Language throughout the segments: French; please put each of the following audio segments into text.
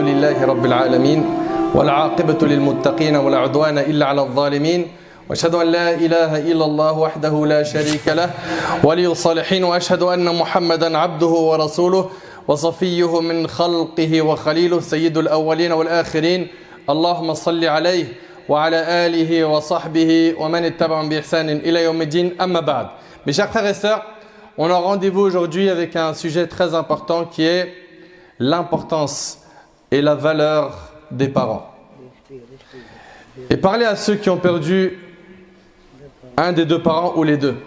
لله رب العالمين والعاقبة للمتقين ولا عدوان إلا على الظالمين وأشهد أن لا إله إلا الله وحده لا شريك له ولي الصالحين وأشهد أن محمدا عبده ورسوله وصفيه من خلقه وخليله سيد الأولين والآخرين اللهم صل عليه وعلى آله وصحبه ومن اتبعهم بإحسان إلى يوم الدين أما بعد. Mes chers frères et sœurs, on a rendez-vous aujourd'hui avec un sujet très important qui est l'importance et la valeur des parents. Et parlez à ceux qui ont perdu un des deux parents ou les deux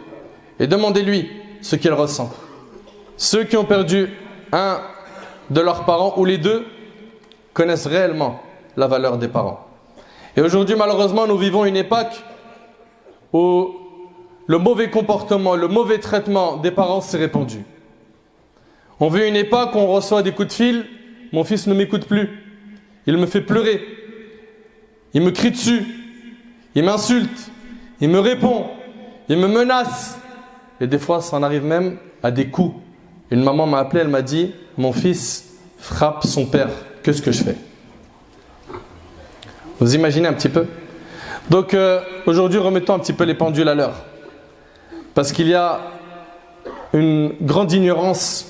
et demandez-lui ce qu'il ressent. Ceux qui ont perdu un de leurs parents ou les deux connaissent réellement la valeur des parents. Et aujourd'hui, malheureusement, nous vivons une époque où le mauvais comportement, le mauvais traitement des parents s'est répandu. On vit une époque où on reçoit des coups de fil, mon fils ne m'écoute plus, il me fait pleurer, il me crie dessus, il m'insulte, il me répond, il me menace. Et des fois, ça en arrive même à des coups. Une maman m'a appelé, elle m'a dit, mon fils frappe son père, qu'est-ce que je fais? Vous imaginez un petit peu? Donc aujourd'hui, remettons un petit peu les pendules à l'heure. Parce qu'il y a une grande ignorance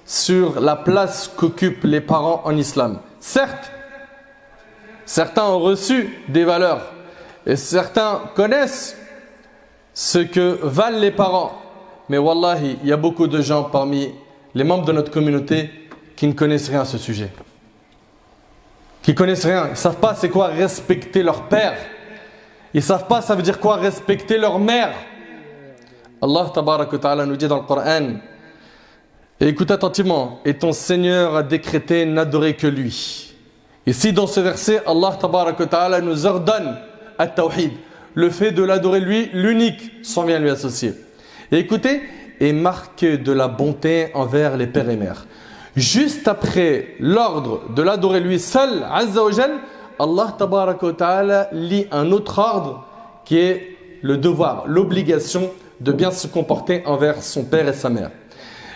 sur la place qu'occupent les parents en islam. Certes, certains ont reçu des valeurs et certains connaissent ce que valent les parents. Mais wallahi, il y a beaucoup de gens parmi les membres de notre communauté qui ne connaissent rien à ce sujet. Qui connaissent rien, ils ne savent pas c'est quoi respecter leur père. Ils ne savent pas ça veut dire quoi respecter leur mère. Allah tabaraka wa ta'ala nous dit dans le Coran, et écoute attentivement, et ton Seigneur a décrété n'adorer que lui. Ici dans ce verset, Allah tabaraka wa ta'ala nous ordonne at-tawhid, le fait de l'adorer lui, l'unique, sans bien lui associer. Et écoutez, et marquer de la bonté envers les pères et mères. Juste après l'ordre de l'adorer lui seul, Azza wa Jal, Allah tabaraka wa ta'ala lit un autre ordre qui est le devoir, l'obligation de bien se comporter envers son père et sa mère.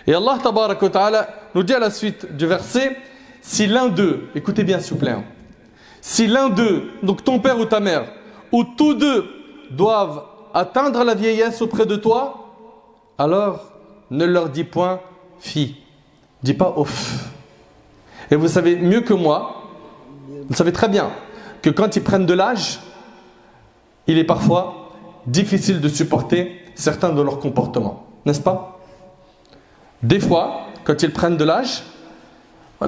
Et Allah tabaraka wa ta'ala nous dit à la suite du verset, si l'un d'eux, écoutez bien s'il vous plaît, si l'un d'eux, donc ton père ou ta mère, ou tous deux doivent atteindre la vieillesse auprès de toi, alors ne leur dis point fi. Dis pas ouf. Et vous savez mieux que moi, vous savez très bien que quand ils prennent de l'âge, il est parfois difficile de supporter certains de leurs comportements, n'est-ce pas? Des fois, quand ils prennent de l'âge,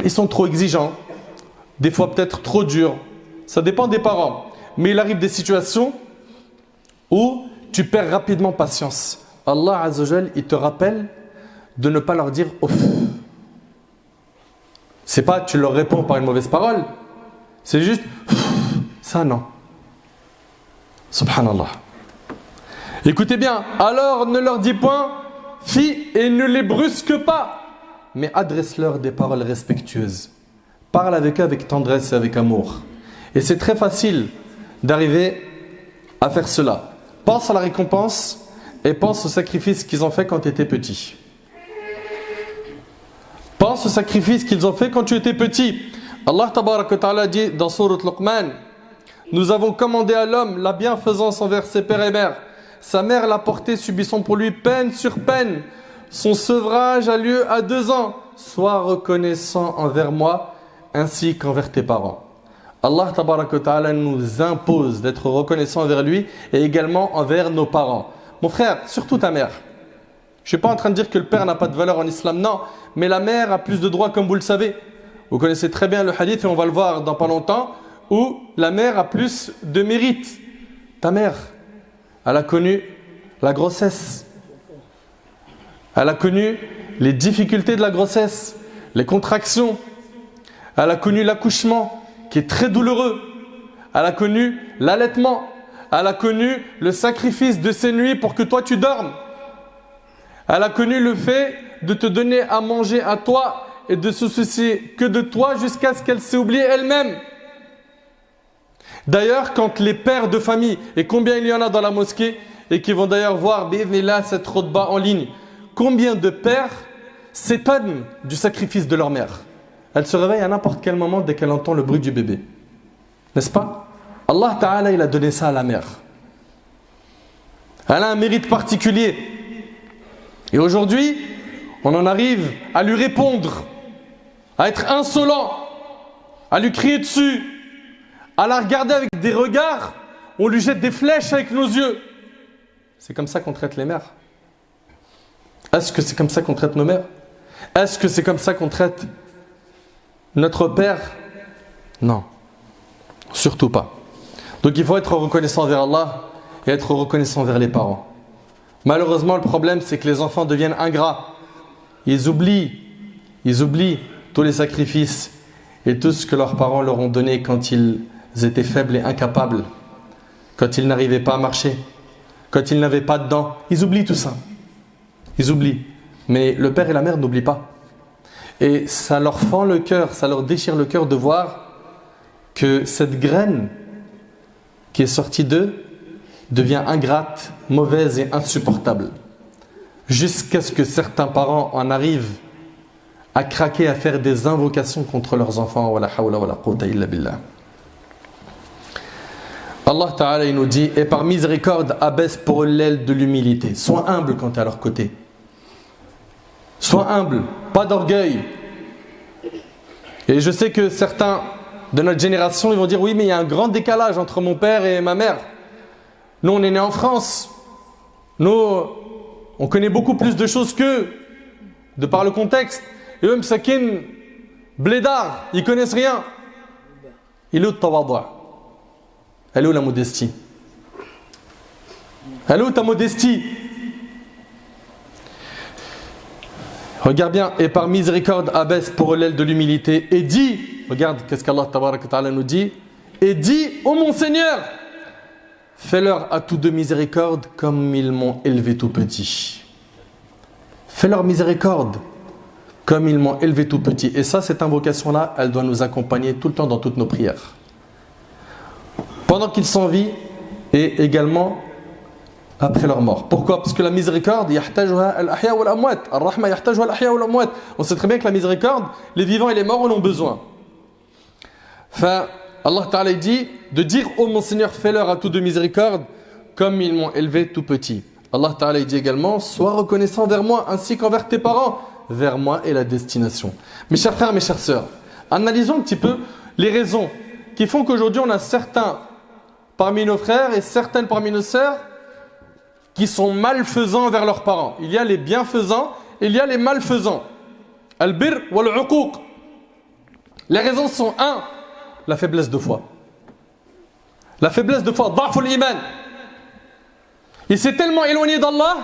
ils sont trop exigeants, des fois peut-être trop durs, ça dépend des parents. Mais il arrive des situations où tu perds rapidement patience. Allah Azza wa Jal, il te rappelle de ne pas leur dire ouf. C'est pas tu leur réponds par une mauvaise parole, c'est juste ça non. Subhanallah. Écoutez bien, alors ne leur dis point fi et ne les brusque pas, mais adresse-leur des paroles respectueuses. Parle avec eux avec tendresse et avec amour. Et c'est très facile d'arriver à faire cela. Pense à la récompense et pense au sacrifice qu'ils ont fait quand tu étais petit. Pense au sacrifice qu'ils ont fait quand tu étais petit. Allah tabaraka wa ta'ala dit dans Sourate Luqman, nous avons commandé à l'homme la bienfaisance envers ses pères et mères. Sa mère l'a porté, subissant pour lui peine sur peine. Son sevrage a lieu à 2 ans. Sois reconnaissant envers moi ainsi qu'envers tes parents. Allah tabaraka wa ta'ala nous impose d'être reconnaissant envers lui et également envers nos parents. Mon frère, surtout ta mère. Je ne suis pas en train de dire que le père n'a pas de valeur en islam, non. Mais la mère a plus de droits comme vous le savez. Vous connaissez très bien le hadith et on va le voir dans pas longtemps où la mère a plus de mérite. Ta mère, elle a connu la grossesse. Elle a connu les difficultés de la grossesse, les contractions. Elle a connu l'accouchement qui est très douloureux. Elle a connu l'allaitement. Elle a connu le sacrifice de ses nuits pour que toi tu dormes. Elle a connu le fait de te donner à manger à toi et de se soucier que de toi jusqu'à ce qu'elle s'est oubliée elle-même. D'ailleurs, quand les pères de famille, et combien il y en a dans la mosquée, et qui vont d'ailleurs voir bi'idhnillah cette khutba en ligne, combien de pères s'étonnent du sacrifice de leur mère? elle se réveille à n'importe quel moment dès qu'elle entend le bruit du bébé. N'est-ce pas? Allah Ta'ala, il a donné ça à la mère. Elle a un mérite particulier. Et aujourd'hui, on en arrive à lui répondre, à être insolent, à lui crier dessus, à la regarder avec des regards, on lui jette des flèches avec nos yeux. C'est comme ça qu'on traite les mères? Est-ce que c'est comme ça qu'on traite nos mères? Est-ce que c'est comme ça qu'on traite notre père? Non, surtout pas. Donc il faut être reconnaissant vers Allah et être reconnaissant vers les parents. Malheureusement, le problème, c'est que les enfants deviennent ingrats. Ils oublient tous les sacrifices et tout ce que leurs parents leur ont donné quand ils étaient faibles et incapables, quand ils n'arrivaient pas à marcher, quand ils n'avaient pas de dents. Ils oublient tout ça. Ils oublient. Mais le père et la mère n'oublient pas. Et ça leur fend le cœur, ça leur déchire le cœur de voir que cette graine qui est sortie d'eux devient ingrate, mauvaise et insupportable. Jusqu'à ce que certains parents en arrivent à craquer, à faire des invocations contre leurs enfants. Wala hawla wala quwwata illa billah. Allah Ta'ala il nous dit, et par miséricorde abaisse pour eux l'aile de l'humilité. Sois humble quand tu es à leur côté. Sois humble, pas d'orgueil. Et je sais que certains de notre génération, ils vont dire, oui, mais il y a un grand décalage entre mon père et ma mère. Nous, on est nés en France. Nous, on connaît beaucoup plus de choses qu'eux, de par le contexte. Et eux, Msakin, blédard, ils connaissent rien. Il est où le tawadua? Elle est où la modestie? Elle est où ta modestie? Regarde bien, et par miséricorde abaisse pour l'aile de l'humilité et dit, regarde qu'est-ce qu'Allah Ta'ala nous dit, et dit, ô mon Seigneur, fais-leur à tous deux miséricorde comme ils m'ont élevé tout petit. Fais-leur miséricorde comme ils m'ont élevé tout petit. Et ça, cette invocation-là, elle doit nous accompagner tout le temps dans toutes nos prières. Pendant qu'ils sont en vie et également après leur mort. Pourquoi? Parce que la miséricorde, on sait très bien que la miséricorde, les vivants et les morts en ont besoin. Enfin, Allah Ta'ala dit de dire ô mon Seigneur, fais-leur à tous deux miséricorde comme ils m'ont élevé tout petit. Allah Ta'ala dit également, sois reconnaissant vers moi ainsi qu'envers tes parents. Vers moi est la destination. Mes chers frères, mes chères sœurs, analysons un petit peu les raisons qui font qu'aujourd'hui on a certains parmi nos frères et certaines parmi nos sœurs qui sont malfaisants envers leurs parents. Il y a les bienfaisants et il y a les malfaisants. Al-bir wal-uquq. Les raisons sont 1. La faiblesse de foi. La faiblesse de foi, da'ful iman. Il s'est tellement éloigné d'Allah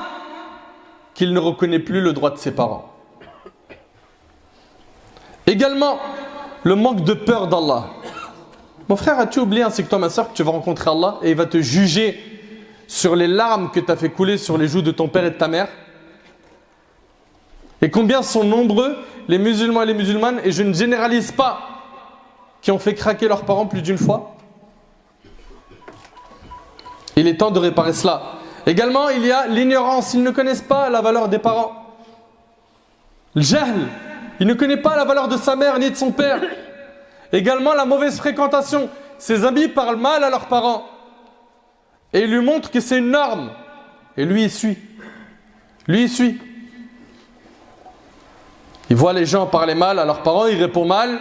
qu'il ne reconnaît plus le droit de ses parents. Également, le manque de peur d'Allah. Mon frère, as-tu oublié ainsi que toi, ma soeur, que tu vas rencontrer Allah et il va te juger sur les larmes que tu as fait couler sur les joues de ton père et de ta mère? Et combien sont nombreux les musulmans et les musulmanes, et je ne généralise pas, qui ont fait craquer leurs parents plus d'une fois? Il est temps de réparer cela. Également, il y a l'ignorance. Ils ne connaissent pas la valeur des parents. Le jahl. Il ne connaît pas la valeur de sa mère ni de son père. Également, la mauvaise fréquentation. Ses amis parlent mal à leurs parents. Et il lui montre que c'est une norme. Et lui, il suit. Lui, il suit. Il voit les gens parler mal à leurs parents, il répond mal.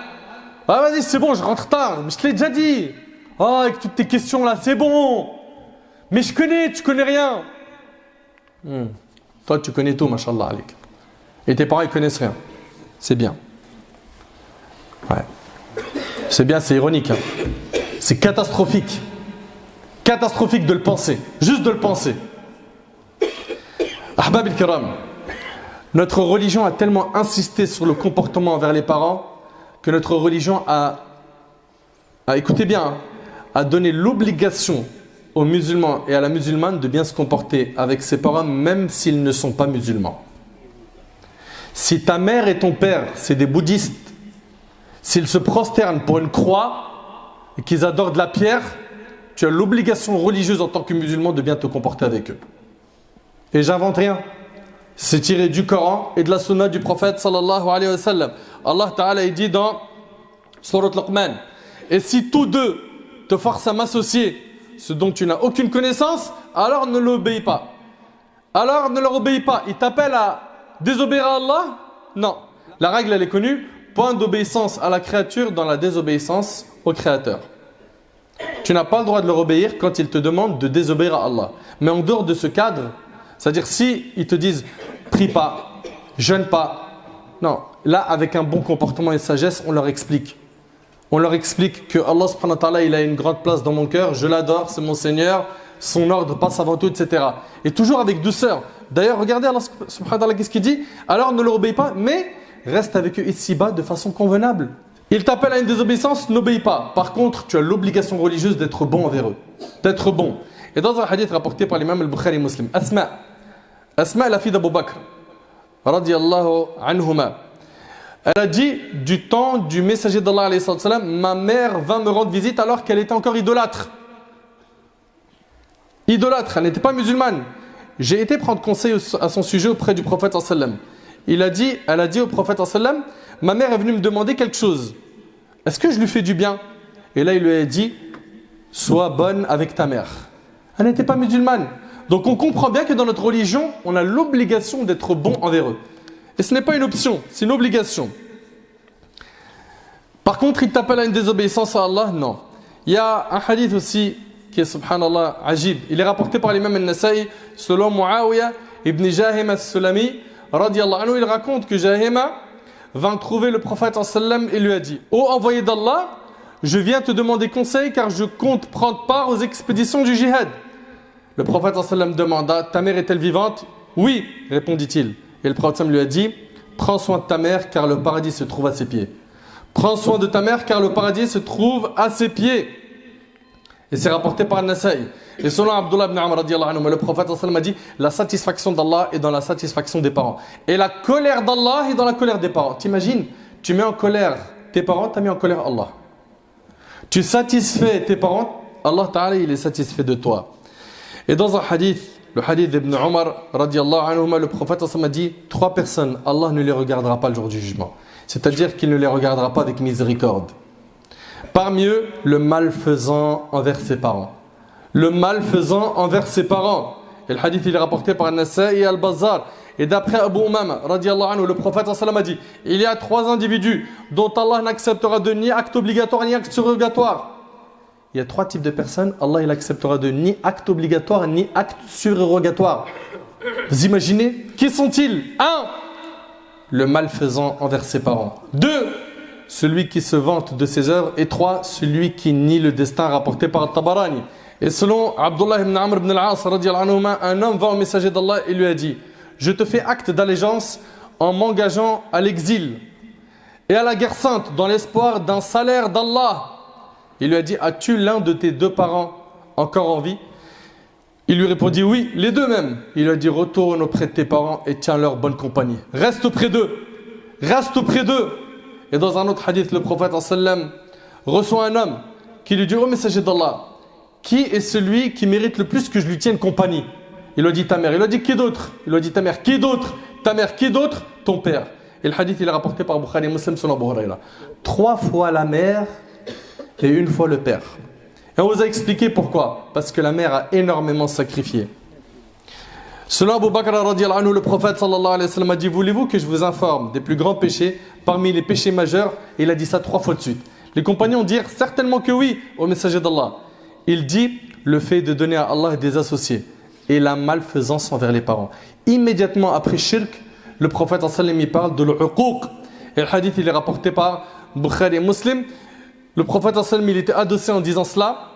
Ah, vas-y, c'est bon, je rentre tard. Mais je te l'ai déjà dit. Ah, avec toutes tes questions là, c'est bon. Mais je connais, tu connais rien. Toi, tu connais tout, mashallah alik. Et tes parents, ils connaissent rien. C'est bien. Ouais. C'est bien, c'est ironique. Hein. C'est catastrophique. Catastrophique de le penser. Juste de le penser. Ahbab al-kiram. Notre religion a tellement insisté sur le comportement envers les parents que notre religion écoutez bien, a donné l'obligation aux musulmans et à la musulmane de bien se comporter avec ses parents même s'ils ne sont pas musulmans. Si ta mère et ton père, c'est des bouddhistes, s'ils se prosternent pour une croix et qu'ils adorent de la pierre, tu as l'obligation religieuse en tant que musulman de bien te comporter avec eux. Et j'invente rien. C'est tiré du Coran et de la sunna du prophète sallallahu alayhi wa sallam. Allah Ta'ala il dit dans Surat Luqman, et si tous deux te forcent à m'associer ce dont tu n'as aucune connaissance, alors ne l'obéis pas. Alors ne leur obéis pas. Ils t'appellent à désobéir à Allah? Non. La règle elle est connue, point d'obéissance à la créature dans la désobéissance au Créateur. Tu n'as pas le droit de leur obéir quand ils te demandent de désobéir à Allah. Mais en dehors de ce cadre, c'est-à-dire si ils te disent prie pas, jeûne pas, non, là avec un bon comportement et sagesse, on leur explique. On leur explique que Allah subhanahu wa ta'ala, il a une grande place dans mon cœur, je l'adore, c'est mon Seigneur, son ordre passe avant tout, etc. Et toujours avec douceur. D'ailleurs, regardez Allah subhanahu wa ta'ala, qu'est-ce qu'il dit? Alors ne leur obéis pas, mais reste avec eux ici-bas de façon convenable. Ils t'appellent à une désobéissance, n'obéis pas. Par contre, tu as l'obligation religieuse d'être bon envers eux. D'être bon. Et dans un hadith rapporté par l'imam al-Bukhari Muslim, Asma, la fille d'Abu Bakr, radiyallahu anhuma, elle a dit, du temps du messager d'Allah, alayhi salam, ma mère vint me rendre visite alors qu'elle était encore idolâtre. Idolâtre, elle n'était pas musulmane. J'ai été prendre conseil à son sujet auprès du prophète sallam. Elle a dit au prophète sallam, ma mère est venue me demander quelque chose. Est-ce que je lui fais du bien? Et là, il lui a dit, sois bonne avec ta mère. Elle n'était pas musulmane. Donc on comprend bien que dans notre religion, on a l'obligation d'être bon envers eux. Et ce n'est pas une option, c'est une obligation. Par contre, il t'appelle à une désobéissance à Allah? Non. Il y a un hadith aussi qui est, subhanallah, ajib. Il est rapporté par l'imam al-Nasa'i selon Muawiyah ibn Jahim al-Sulami, radiyallahu anhu. Il raconte que Jahima vint trouver le prophète sallam et lui a dit, ô envoyé d'Allah, je viens te demander conseil car je compte prendre part aux expéditions du jihad. Le prophète sallam demanda, ta mère est-elle vivante? Oui, répondit-il. Et le prophète lui a dit, prends soin de ta mère car le paradis se trouve à ses pieds. Prends soin de ta mère car le paradis se trouve à ses pieds. Et c'est rapporté par Nasaï. Et selon Abdullah ibn Amr, le prophète a dit, la satisfaction d'Allah est dans la satisfaction des parents. Et la colère d'Allah est dans la colère des parents. T'imagines, tu mets en colère tes parents, tu as mis en colère Allah. Tu satisfais tes parents, Allah Ta'ala il est satisfait de toi. Et dans un hadith, le hadith d'Ibn Omar, le prophète a dit, 3 personnes, Allah ne les regardera pas le jour du jugement. C'est-à-dire qu'il ne les regardera pas avec miséricorde. Parmi eux, le malfaisant envers ses parents. Le malfaisant envers ses parents. Et le hadith il est rapporté par Nasa'i et Al-Bazar. Et d'après Abu Umama, le prophète a dit, il y a 3 individus dont Allah n'acceptera de ni acte obligatoire ni acte surrogatoire. Il y a 3 types de personnes, Allah il acceptera de ni acte obligatoire ni acte surrogatoire. Vous imaginez? Qui sont-ils? 1. Le malfaisant envers ses parents. 2. Celui qui se vante de ses œuvres. Et 3. Celui qui nie le destin rapporté par Tabarani. Et selon Abdullah ibn Amr ibn al-As, un homme va au messager d'Allah et lui a dit, je te fais acte d'allégeance en m'engageant à l'exil et à la guerre sainte dans l'espoir d'un salaire d'Allah. Il lui a dit, as-tu l'un de tes 2 parents encore en vie? Il lui répondit, oui, les 2 même. Il lui a dit, retourne auprès de tes parents et tiens leur bonne compagnie. Reste auprès d'eux. Reste auprès d'eux. Et dans un autre hadith, le prophète sallam reçoit un homme qui lui dit, ô messager d'Allah, qui est celui qui mérite le plus que je lui tienne compagnie? Il lui a dit ta mère. Il lui a dit qui d'autre? Il lui a dit ta mère. Qui d'autre? Ta mère. Qui d'autre? Ton père. Et le hadith il est rapporté par Bukhari Muslim selon Abu Huraira. 3 fois la mère et 1 fois le père. Et on vous a expliqué pourquoi. Parce que la mère a énormément sacrifié. Selon Abu Bakr radiyallahu anhu, le prophète sallallahu alayhi wa sallam a dit, voulez-vous que je vous informe des plus grands péchés parmi les péchés majeurs? Et il a dit ça 3 fois de suite. Les compagnons dirent certainement que oui au messager d'Allah. Il dit le fait de donner à Allah des associés et la malfaisance envers les parents. Immédiatement après shirk, le prophète sallallahu alayhi wa sallam parle de l'uquq. Et le hadith il est rapporté par Bukhari et Muslim. Le prophète sallallahu alayhi wa sallam il était adossé en disant cela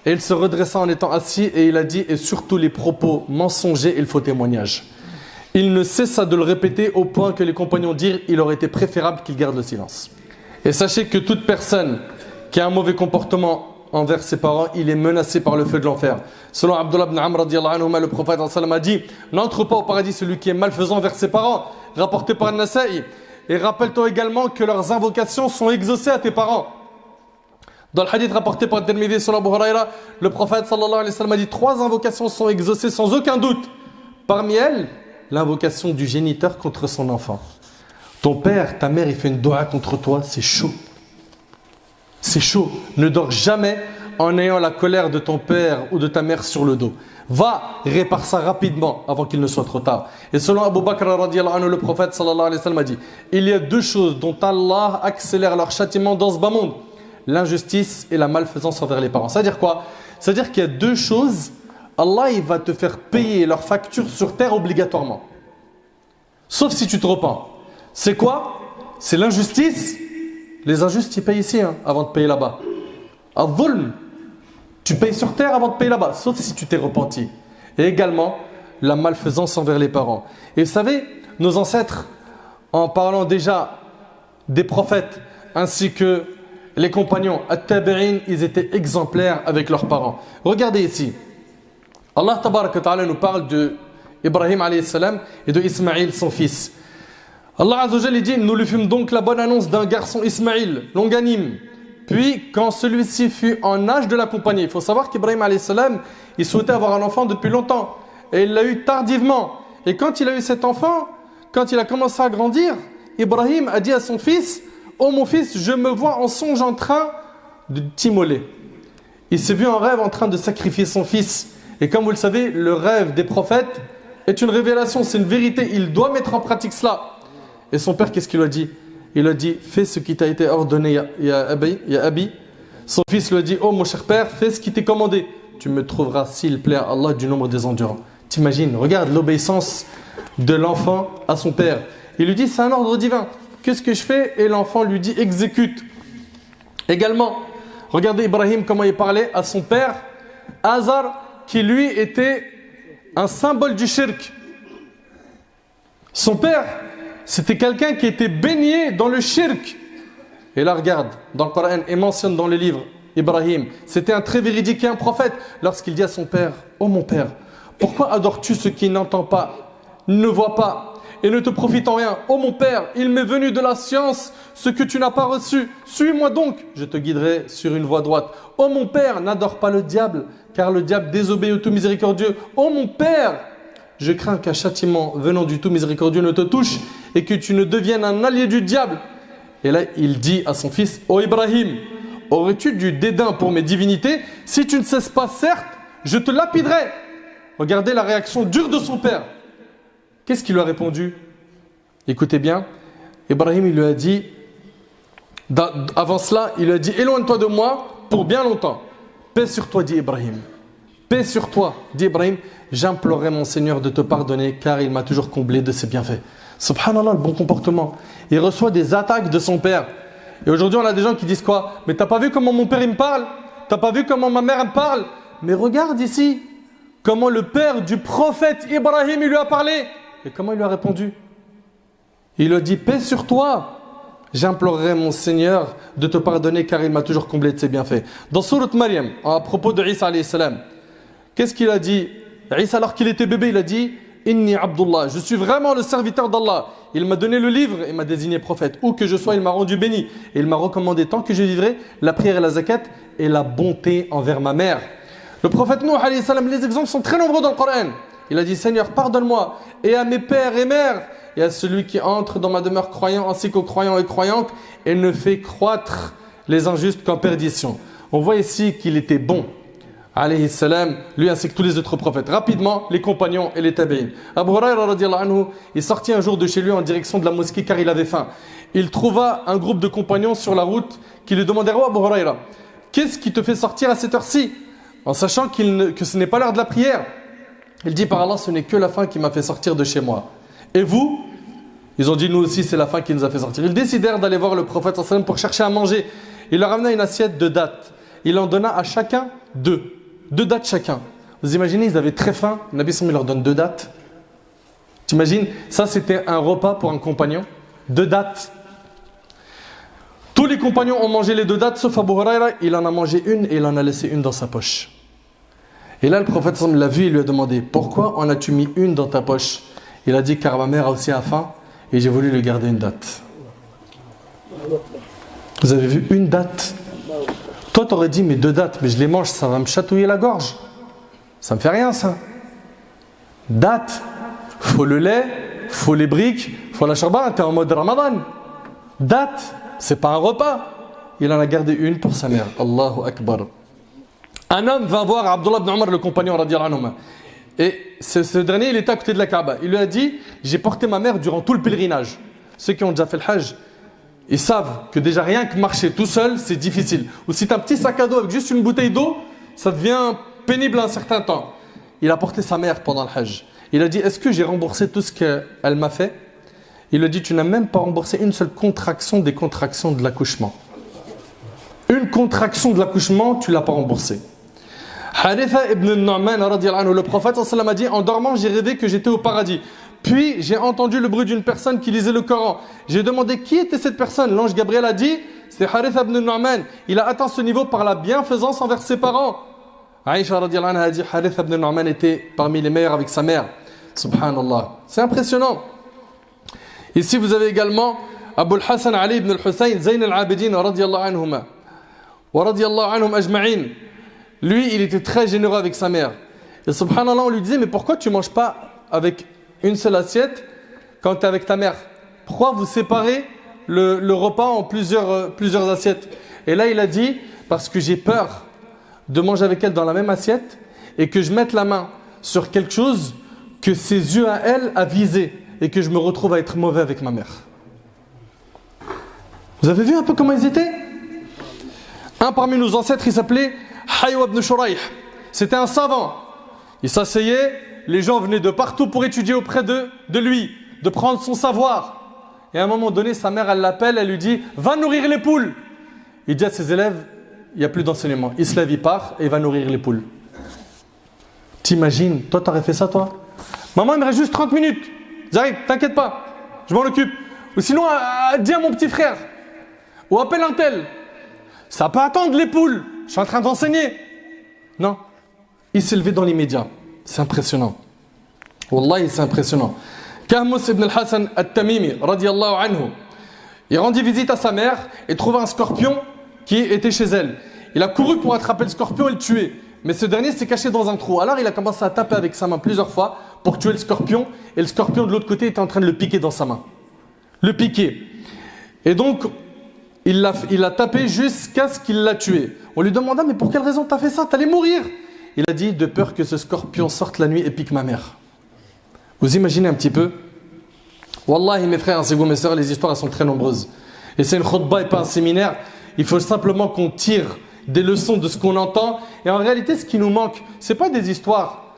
et il se redressa en étant assis et il a dit, et surtout les propos mensongers et le faux témoignage. Il ne cessa de le répéter au point que les compagnons dirent, il aurait été préférable qu'il garde le silence. Et sachez que toute personne qui a un mauvais comportement envers ses parents, il est menacé par le feu de l'enfer. Selon Abdullah ibn Amr radiyallahu anhu, le prophète a dit, n'entre pas au paradis celui qui est malfaisant envers ses parents, rapporté par Nasa'i. Et rappelle-toi également que leurs invocations sont exaucées à tes parents. Dans le hadith rapporté par Tirmidhi sur Abu Huraira, le prophète sallallahu alayhi wa sallam a dit 3 invocations sont exaucées sans aucun doute. Parmi elles, l'invocation du géniteur contre son enfant. Ton père, ta mère, il fait une dua contre toi, c'est chaud. C'est chaud. Ne dors jamais en ayant la colère de ton père ou de ta mère sur le dos. Va, répare ça rapidement avant qu'il ne soit trop tard. Et selon Abu Bakr radiyallahu anhu, le prophète sallallahu alayhi wa sallam a dit, il y a deux choses dont Allah accélère leur châtiment dans ce bas monde. L'injustice et la malfaisance envers les parents. C'est-à-dire quoi? C'est-à-dire qu'il y a deux choses, Allah il va te faire payer leurs factures sur terre obligatoirement. Sauf si tu te repens. C'est quoi? C'est l'injustice. Les injustes, ils payent ici avant de payer là-bas. Al-Dhulm, tu payes sur terre avant de payer là-bas, sauf si tu t'es repenti. Et également, la malfaisance envers les parents. Et vous savez, nos ancêtres, en parlant déjà des prophètes, ainsi que les compagnons, at-tabi'in, ils étaient exemplaires avec leurs parents. Regardez ici. Allah tabaraka ta'ala nous parle de Ibrahim alayhi salam et de Ismaïl, son fils. Allah Azza wa Jalla dit, nous lui fîmes donc la bonne annonce d'un garçon Ismaïl, longanime. Puis, quand celui-ci fut en âge de l'accompagner, il faut savoir qu'Ibrahim alayhi salam, il souhaitait avoir un enfant depuis longtemps. Et il l'a eu tardivement. Et quand il a eu cet enfant, quand il a commencé à grandir, Ibrahim a dit à son fils, oh mon fils, je me vois en songe en train de t'immoler. Il s'est vu en rêve en train de sacrifier son fils. Et comme vous le savez, le rêve des prophètes est une révélation, c'est une vérité. Il doit mettre en pratique cela. Et son père, qu'est-ce qu'il lui a dit? Il a dit, fais ce qui t'a été ordonné, ya Abi. Son fils lui a dit, oh mon cher père, fais ce qui t'est commandé. Tu me trouveras, s'il plaît à Allah, du nombre des endurants. T'imagines, regarde l'obéissance de l'enfant à son père. Il lui dit, c'est un ordre divin. Qu'est-ce que je fais? Et l'enfant lui dit, exécute. Également, regardez Ibrahim, comment il parlait à son père, Azar, qui lui était un symbole du shirk. Son père, c'était quelqu'un qui était baigné dans le shirk. Et là, regarde, dans le Coran, et mentionne dans le livre, Ibrahim, c'était un très véridique et un prophète, lorsqu'il dit à son père, oh mon père, pourquoi adores-tu ce qui n'entend pas, ne voit pas, et ne te profite en rien? Oh mon père, il m'est venu de la science ce que tu n'as pas reçu. Suis-moi donc, je te guiderai sur une voie droite. Oh mon père, n'adore pas le diable, car le diable désobéit au tout miséricordieux. Oh mon père, je crains qu'un châtiment venant du tout miséricordieux ne te touche et que tu ne deviennes un allié du diable. Et là, il dit à son fils, ô Ibrahim, aurais-tu du dédain pour mes divinités? Si tu ne cesses pas, certes, je te lapiderai. Regardez la réaction dure de son père. Qu'est-ce qu'il lui a répondu? Écoutez bien, Ibrahim, il lui a dit, avant cela, il lui a dit, éloigne-toi de moi pour bien longtemps. Paix sur toi, dit Ibrahim. Paix sur toi, dit Ibrahim. J'implorerai mon Seigneur de te pardonner car il m'a toujours comblé de ses bienfaits. Subhanallah, le bon comportement. Il reçoit des attaques de son père. Et aujourd'hui, on a des gens qui disent quoi? Mais t'as pas vu comment mon père il me parle? T'as pas vu comment ma mère me parle? Mais regarde ici, comment le père du prophète Ibrahim il lui a parlé. Et comment il lui a répondu? Il lui a dit, paix sur toi. J'implorerai mon Seigneur de te pardonner car il m'a toujours comblé de ses bienfaits. Dans Surat Maryam, à propos de Isa alayhi salam, qu'est-ce qu'il a dit? Isa, alors qu'il était bébé, il a dit, Inni Abdullah, je suis vraiment le serviteur d'Allah. Il m'a donné le livre et m'a désigné prophète. Où que je sois, il m'a rendu béni. Et il m'a recommandé, tant que je vivrai, la prière et la zakat et la bonté envers ma mère. Le prophète Nuh alayhi salam, les exemples sont très nombreux dans le Coran. Il a dit, Seigneur, pardonne-moi et à mes pères et mères et à celui qui entre dans ma demeure croyant ainsi qu'aux croyants et croyantes et ne fait croître les injustes qu'en perdition. On voit ici qu'il était bon, alayhi salam, lui ainsi que tous les autres prophètes. Rapidement, les compagnons et les tabi'in. Abu Hurayra radiyallahu anhu, il sortit un jour de chez lui en direction de la mosquée car il avait faim. Il trouva un groupe de compagnons sur la route qui lui demandèrent, oh Abu Hurayra, qu'est-ce qui te fait sortir à cette heure-ci? En sachant que ce n'est pas l'heure de la prière. Il dit, par Allah, ce n'est que la faim qui m'a fait sortir de chez moi. Et vous? Ils ont dit, nous aussi, c'est la faim qui nous a fait sortir. Ils décidèrent d'aller voir le prophète sallam pour chercher à manger. Il leur amena une assiette de dattes. Il en donna à chacun deux dattes chacun. Vous imaginez, ils avaient très faim. Le Nabi sallam leur donne 2 dattes. T'imagines? Ça, c'était un repas pour un compagnon. 2 dattes. Tous les compagnons ont mangé les 2 dattes, sauf Abu Hurayra. Il en a mangé une et il en a laissé une dans sa poche. Et là, le prophète sallam l'a vu et lui a demandé, pourquoi en as-tu mis une dans ta poche? Il a dit, car ma mère a aussi faim et j'ai voulu lui garder une date. Vous avez vu, une date? Toi, tu aurais dit, mais 2 dates, mais je les mange, ça va me chatouiller la gorge. Ça me fait rien, ça. Date. faut le lait, faut les briques, faut la shorba. T'es en mode Ramadan. Date, c'est pas un repas. Il en a gardé une pour sa mère. Allahu Akbar. Un homme va voir Abdullah ibn Omar, le compagnon radiyallahu anhu. Et ce dernier, il était à côté de la Kaaba. Il lui a dit, j'ai porté ma mère durant tout le pèlerinage. Ceux qui ont déjà fait le Hajj, ils savent que déjà rien que marcher tout seul, c'est difficile. Ou si tu as un petit sac à dos avec juste une bouteille d'eau, ça devient pénible un certain temps. Il a porté sa mère pendant le Hajj. Il a dit, est-ce que j'ai remboursé tout ce qu'elle m'a fait? Il lui a dit, tu n'as même pas remboursé une seule contraction des contractions de l'accouchement. Une contraction de l'accouchement, tu ne l'as pas remboursée. Haritha ibn Nu'man, le prophète sallallahu a dit, en dormant, j'ai rêvé que j'étais au paradis. Puis, j'ai entendu le bruit d'une personne qui lisait le Coran. J'ai demandé qui était cette personne. L'ange Gabriel a dit, c'est Haritha ibn Nu'man. Il a atteint ce niveau par la bienfaisance envers ses parents. Aïcha radiyallahu anha a dit, Haritha ibn Nu'man était parmi les meilleurs avec sa mère. Subhanallah. C'est impressionnant. Ici, vous avez également Abu al-Hassan Ali ibn al-Hussein, Zayn al-Abidin, radiyallahu anhuma. Wa radiyallahu anhum ajma'in. Lui, il était très généreux avec sa mère. Et subhanallah, on lui disait, mais pourquoi tu ne manges pas avec une seule assiette quand tu es avec ta mère? Pourquoi vous séparez le repas en plusieurs assiettes? Et là, il a dit, parce que j'ai peur de manger avec elle dans la même assiette et que je mette la main sur quelque chose que ses yeux à elle a visé et que je me retrouve à être mauvais avec ma mère. Vous avez vu un peu comment ils étaient? Un parmi nos ancêtres, il s'appelait Haywa ibn Shuraih. C'était un savant. Il s'asseyait, les gens venaient de partout pour étudier auprès de lui, de prendre son savoir. Et à un moment donné, sa mère, elle l'appelle, elle lui dit « Va nourrir les poules !» Il dit à ses élèves « Il n'y a plus d'enseignement. » Il se lève, il part et il va nourrir les poules. T'imagines, toi, t'aurais fait ça, toi? Maman, il me reste juste 30 minutes. J'arrive, t'inquiète pas, je m'en occupe. Ou sinon, dis à mon petit frère. Ou appelle un tel. Ça peut attendre les poules. Je suis en train d'enseigner. Non. Il s'est levé dans l'immédiat. C'est impressionnant. Wallahi, c'est impressionnant. Kahmus ibn al-Hassan al-Tamimi, radiyallahu anhu, il rendit visite à sa mère et trouva un scorpion qui était chez elle. Il a couru pour attraper le scorpion et le tuer. Mais ce dernier s'est caché dans un trou. Alors il a commencé à taper avec sa main plusieurs fois pour tuer le scorpion. Et le scorpion de l'autre côté était en train de le piquer dans sa main. Le piquer. Et donc, il l'a tapé jusqu'à ce qu'il l'a tué. On lui demanda, mais pour quelle raison t'as fait ça? T'allais mourir. Il a dit, de peur que ce scorpion sorte la nuit et pique ma mère. Vous imaginez un petit peu? Wallahi, mes frères, c'est vous, mes soeurs, les histoires elles sont très nombreuses. Et c'est une khutbah et pas un séminaire. Il faut simplement qu'on tire des leçons de ce qu'on entend. Et en réalité, ce qui nous manque, ce n'est pas des histoires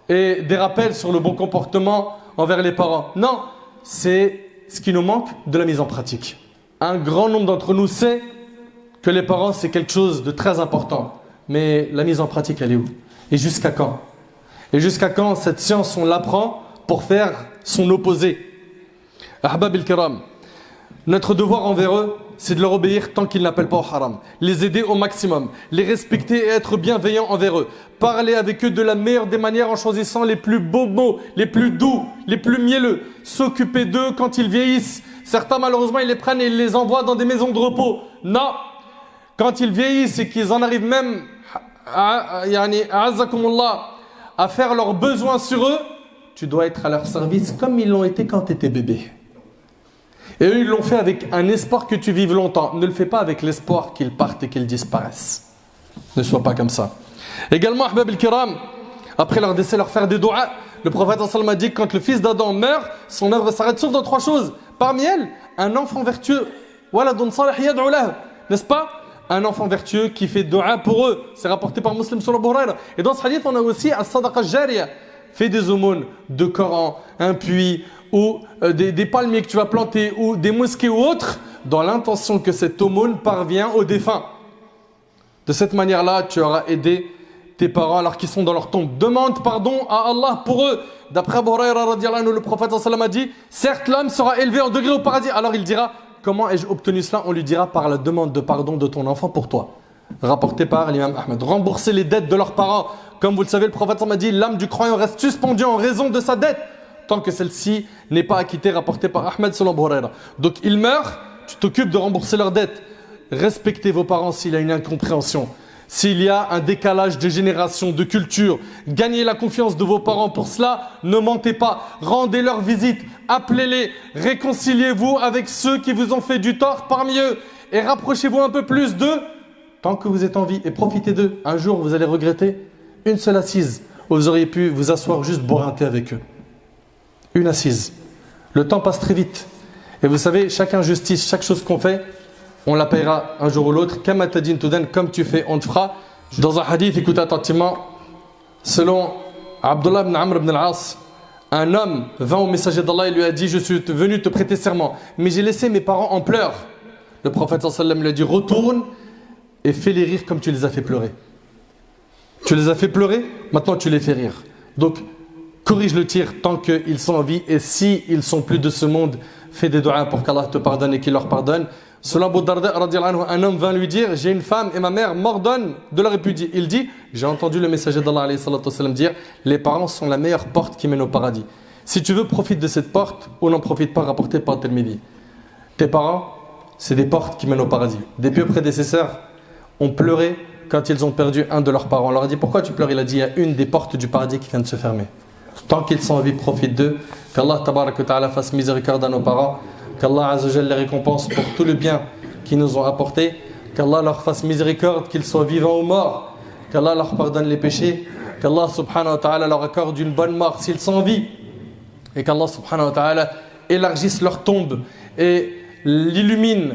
et des rappels sur le bon comportement envers les parents. Non, c'est ce qui nous manque, de la mise en pratique. Un grand nombre d'entre nous sait que les parents, c'est quelque chose de très important. Mais la mise en pratique, elle est où? Et jusqu'à quand? Et jusqu'à quand cette science, on l'apprend pour faire son opposé? Ahbab al-Kiram, notre devoir envers eux, c'est de leur obéir tant qu'ils n'appellent pas au haram. Les aider au maximum, les respecter et être bienveillants envers eux. Parler avec eux de la meilleure des manières en choisissant les plus beaux mots, les plus doux, les plus mielleux. S'occuper d'eux quand ils vieillissent. Certains, malheureusement, ils les prennent et ils les envoient dans des maisons de repos. Non! Quand ils vieillissent et qu'ils en arrivent même à faire leurs besoins sur eux, tu dois être à leur service comme ils l'ont été quand tu étais bébé. Et eux, ils l'ont fait avec un espoir que tu vives longtemps. Ne le fais pas avec l'espoir qu'ils partent et qu'ils disparaissent. Ne sois pas comme ça. Également, Ahbab al-Kiram, après leur décès, leur faire des doigts. Le prophète sallallahu a dit que quand le fils d'Adam meurt, son œuvre s'arrête sauf dans 3 choses. Parmi elles, un enfant vertueux. N'est-ce pas? Un enfant vertueux qui fait doua pour eux. C'est rapporté par Muslim sur le Bukhari. Et dans ce hadith, on a aussi as-sadaqa jariya. Fais des aumônes de Coran, un puits, ou des palmiers que tu vas planter, ou des mosquées ou autres, dans l'intention que cette aumône parvient aux défunts. De cette manière-là, tu auras aidé tes parents alors qu'ils sont dans leur tombe. Demande pardon à Allah pour eux. D'après Abu Hurayra radiyallahu anhu, le prophète sallallahu a dit, certes l'homme sera élevé en degré au paradis. Alors il dira, comment ai-je obtenu cela? On lui dira, par la demande de pardon de ton enfant pour toi. Rapporté par l'imam Ahmed. Rembourser les dettes de leurs parents. Comme vous le savez, le prophète m'a dit, l'âme du croyant reste suspendue en raison de sa dette, tant que celle-ci n'est pas acquittée, rapportée par Ahmed selon Abu Hurayra. Donc ils meurent, tu t'occupes de rembourser leurs dettes. Respectez vos parents s'il y a une incompréhension. s'il y a un décalage de génération, de culture, gagnez la confiance de vos parents. Pour cela, ne mentez pas, rendez-leur visite, appelez-les, réconciliez-vous avec ceux qui vous ont fait du tort parmi eux et rapprochez-vous un peu plus d'eux tant que vous êtes en vie et profitez d'eux. Un jour, vous allez regretter une seule assise où vous auriez pu vous asseoir juste boire un thé avec eux. Une assise. Le temps passe très vite. Et vous savez, chaque injustice, chaque chose qu'on fait, on la paiera un jour ou l'autre. Comme tu fais, on te fera. Dans un hadith, écoutez attentivement, selon Abdullah ibn Amr ibn al-As, un homme vint au messager d'Allah et lui a dit: je suis venu te prêter serment, mais j'ai laissé mes parents en pleurs. Le prophète sallallahu alayhi wa sallam lui a dit: retourne et fais-les rire comme tu les as fait pleurer. Tu les as fait pleurer, maintenant tu les fais rire. Donc, corrige le tir tant qu'ils sont en vie. Et s'ils ne sont plus de ce monde, fais des doigts pour qu'Allah te pardonne et qu'il leur pardonne. Selon Abu Darda, un homme vint lui dire: j'ai une femme et ma mère m'ordonnent de la répudier. Il dit: j'ai entendu le messager d'Allah alayhi salatu wasalam dire: les parents sont la meilleure porte qui mène au paradis. Si tu veux, profite de cette porte ou n'en profite pas, rapporté par Tirmidhi. Tes parents, c'est des portes qui mènent au paradis. Des pieux prédécesseurs ont pleuré quand ils ont perdu un de leurs parents. On leur a dit: pourquoi tu pleures? Il a dit: il y a une des portes du paradis qui vient de se fermer. Tant qu'ils sont en vie, profite d'eux. Qu'Allah tabarak wa ta'ala fasse miséricorde à nos parents. Qu'Allah azza wa jalla les récompense pour tout le bien qu'ils nous ont apporté. Qu'Allah leur fasse miséricorde, qu'ils soient vivants ou morts. Qu'Allah leur pardonne les péchés. Qu'Allah subhanahu wa ta'ala leur accorde une bonne mort s'ils sont en vie. Et qu'Allah subhanahu wa ta'ala élargisse leur tombe et l'illumine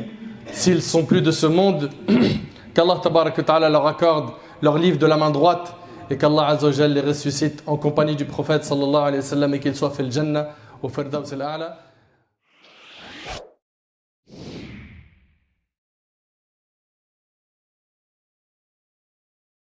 s'ils sont plus de ce monde. Qu'Allah tabarak wa ta'ala leur accorde leur livre de la main droite. Et qu'Allah azza wa jalla les ressuscite en compagnie du prophète sallallahu alayhi wa sallam et qu'ils soient fait le Jannah au Firdaus al-A'la.